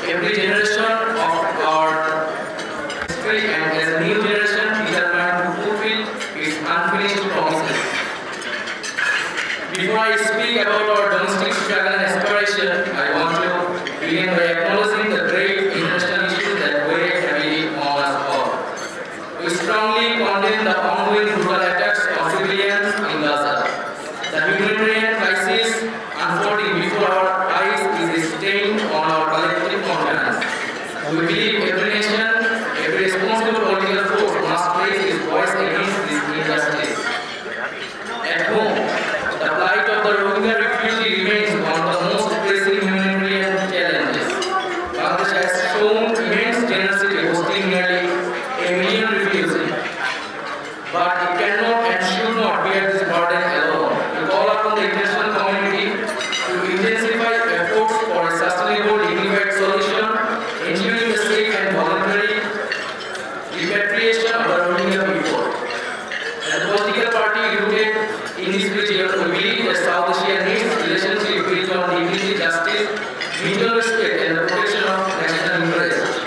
every generation of our history and as a new generation is trying to fulfill its unfinished promises. Before I speak about our domestic struggle and aspiration, I want to begin by acknowledging the great international issues that weigh heavily on us all. We strongly condemn the ongoing brutal attacks on civilians in Gaza. The humanitarian crisis unfolding before our eyes is a stain on our collective conscience. We believe every nation, every responsible political force must raise its voice against this injustice. At home, the plight of the Rohingya refugee remains one of the most pressing humanitarian challenges. Bangladesh has shown immense generosity, hosting nearly 1 million refugees. But it cannot and should not bear this burden alone. We call upon the international community to intensify efforts for a sustainable, dignified solution, ensuring the safe and voluntary repatriation of the Rohingya people. As a political party rooted in this region, we believe that South Asia needs relationship built on dignity, justice, mutual respect, and the protection of national interests,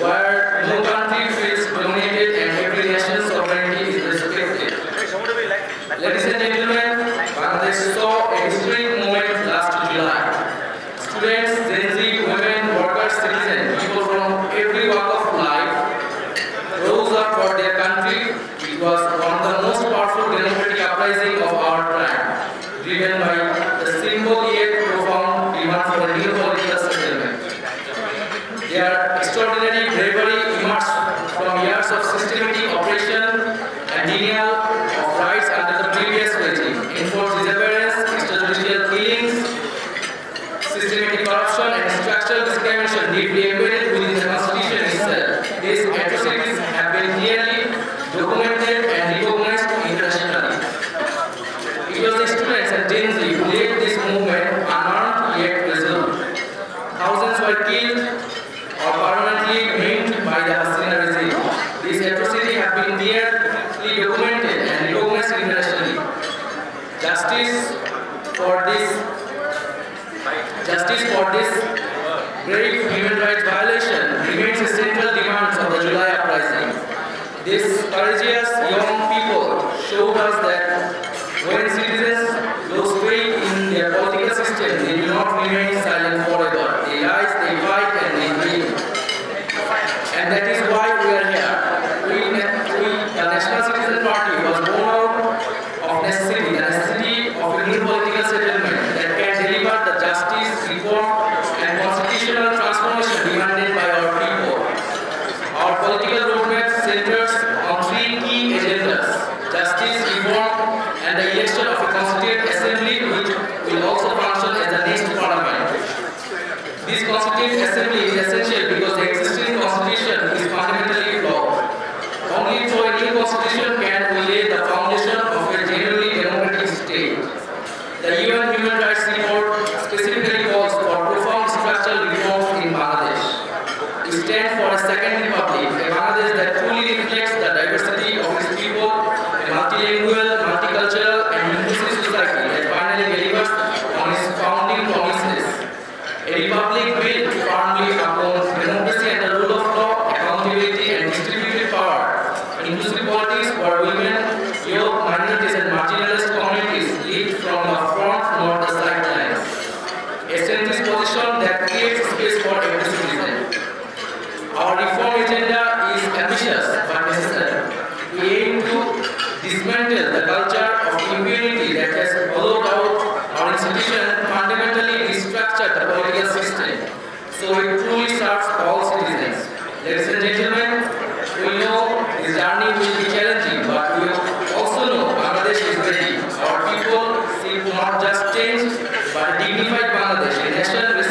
where no country feels dominated and every nation's sovereignty is respected. Ladies and gentlemen, Bangladesh saw a historic moment last July. Students, Gen Z, women, workers, citizens, people from every walk of life rose up for their country. It was one of the most powerful democratic uprising of our time, driven by the simple yet profound demand for a new political settlement. Their extraordinary bravery emerged from years of systematic oppression and denial of rights under the previous regime, enforced disappearance, extrajudicial killings, systematic corruption, and structural discrimination deeply embedded within the constitution itself. These atrocities have been clearly documented and recognized internationally. It was the students and Gen Z who led this movement unarmed yet resolute. Thousands were killed or permanently maimed by the Hasina regime. These atrocities have been clearly documented and recognized internationally. Justice for this grave human rights violation remains a central demand of the July uprising. These courageous young people showed us that when citizens lose faith in their political system, they do not remain silent forever. They rise, they fight, and they dream. And that is why we are here. The National Citizen Party, was born out of necessity, the necessity of a new political settlement that can deliver the justice, reform, and constitutional transformation demanded by our people. Our political roadmap centers on 3 key agendas: justice, reform, and the election of a constituent assembly which will also function as the next parliament. This constituent assembly is essential because the existing constitution is fundamentally flawed. Only through a new constitution can we lay the foundation of a genuinely democratic state. The UN Human Rights Report specifically calls for profound structural reforms in Bangladesh. We stand for a second republic, a Bangladesh that truly reflects the diversity of its people, a multilingual, multicultural, and inclusive society that finally delivers on its founding promises. A republic built firmly upon democracy and the rule of law, accountability, and distributed power. Inclusive politics where women, youth, minorities, and marginalized communities lead from the front, not the sidelines. A centrist position that creates space for every citizen. Our reform agenda is ambitious but necessary. We aim to dismantle the culture of impunity that has hollowed out our institution and fundamentally restructure the political system so it truly serves all citizens. Ladies and gentlemen, we know this journey will be challenging, but we also know Bangladesh is ready. Our people seek not just change, but a dignified Bangladesh, a nation